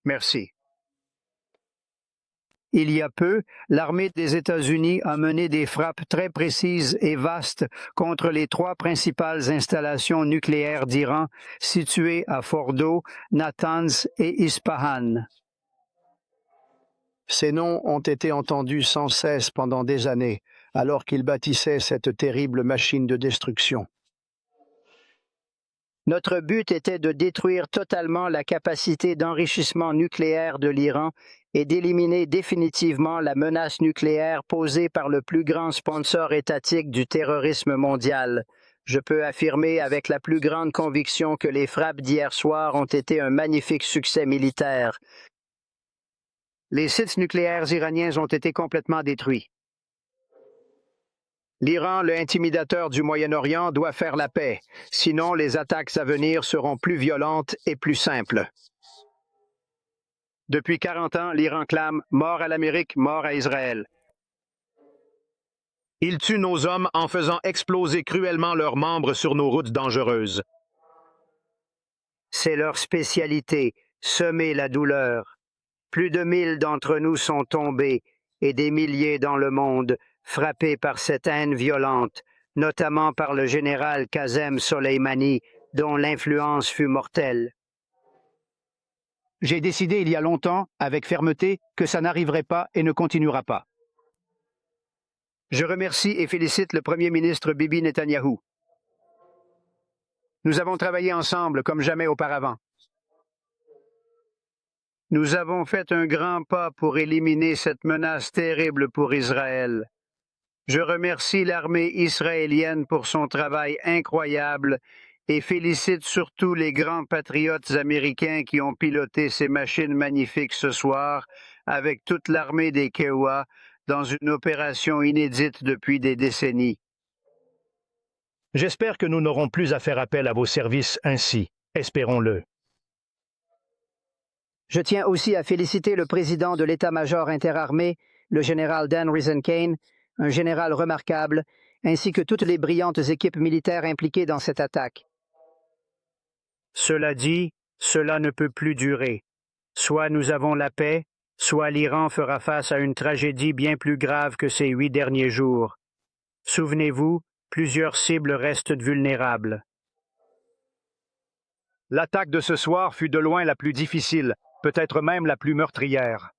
Merci. Il y a peu, l'armée des États-Unis a mené des frappes très précises et vastes contre les 3 principales installations nucléaires d'Iran situées à Fordo, Natanz et Ispahan. Ces noms ont été entendus sans cesse pendant des années, alors qu'ils bâtissaient cette terrible machine de destruction. Notre but était de détruire totalement la capacité d'enrichissement nucléaire de l'Iran et d'éliminer définitivement la menace nucléaire posée par le plus grand sponsor étatique du terrorisme mondial. Je peux affirmer avec la plus grande conviction que les frappes d'hier soir ont été un magnifique succès militaire. Les sites nucléaires iraniens ont été complètement détruits. L'Iran, le intimidateur du Moyen-Orient, doit faire la paix, sinon les attaques à venir seront plus violentes et plus simples. Depuis 40 ans, l'Iran clame « Mort à l'Amérique, mort à Israël ». Ils tuent nos hommes en faisant exploser cruellement leurs membres sur nos routes dangereuses. C'est leur spécialité, semer la douleur. Plus de 1000 d'entre nous sont tombés et des milliers dans le monde, frappés par cette haine violente, notamment par le général Qasem Soleimani, dont l'influence fut mortelle. J'ai décidé il y a longtemps, avec fermeté, que ça n'arriverait pas et ne continuera pas. Je remercie et félicite le Premier ministre Bibi Netanyahou. Nous avons travaillé ensemble comme jamais auparavant. Nous avons fait un grand pas pour éliminer cette menace terrible pour Israël. Je remercie l'armée israélienne pour son travail incroyable et félicite surtout les grands patriotes américains qui ont piloté ces machines magnifiques ce soir avec toute l'armée des Kiowa dans une opération inédite depuis des décennies. J'espère que nous n'aurons plus à faire appel à vos services ainsi. Espérons-le. Je tiens aussi à féliciter le président de l'état-major interarmé, le général Dan Riesenkain, un général remarquable, ainsi que toutes les brillantes équipes militaires impliquées dans cette attaque. Cela dit, cela ne peut plus durer. Soit nous avons la paix, soit l'Iran fera face à une tragédie bien plus grave que ces 8 derniers jours. Souvenez-vous, plusieurs cibles restent vulnérables. L'attaque de ce soir fut de loin la plus difficile, peut-être même la plus meurtrière.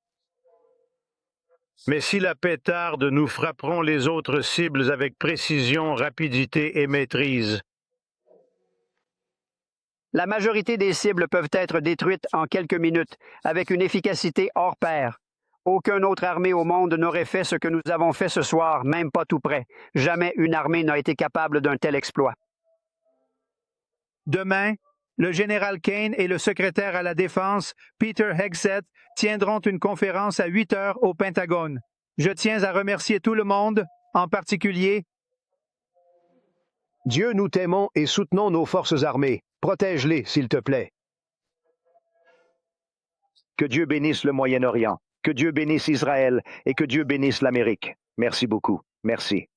Mais si la paix tarde, nous frapperons les autres cibles avec précision, rapidité et maîtrise. La majorité des cibles peuvent être détruites en quelques minutes, avec une efficacité hors pair. Aucune autre armée au monde n'aurait fait ce que nous avons fait ce soir, même pas tout près. Jamais une armée n'a été capable d'un tel exploit. Demain, le général Kane et le secrétaire à la Défense, Peter Hegseth, tiendront une conférence à 8 heures au Pentagone. Je tiens à remercier tout le monde, en particulier Dieu, nous t'aimons et soutenons nos forces armées. Protège-les, s'il te plaît. Que Dieu bénisse le Moyen-Orient, que Dieu bénisse Israël et que Dieu bénisse l'Amérique. Merci beaucoup. Merci.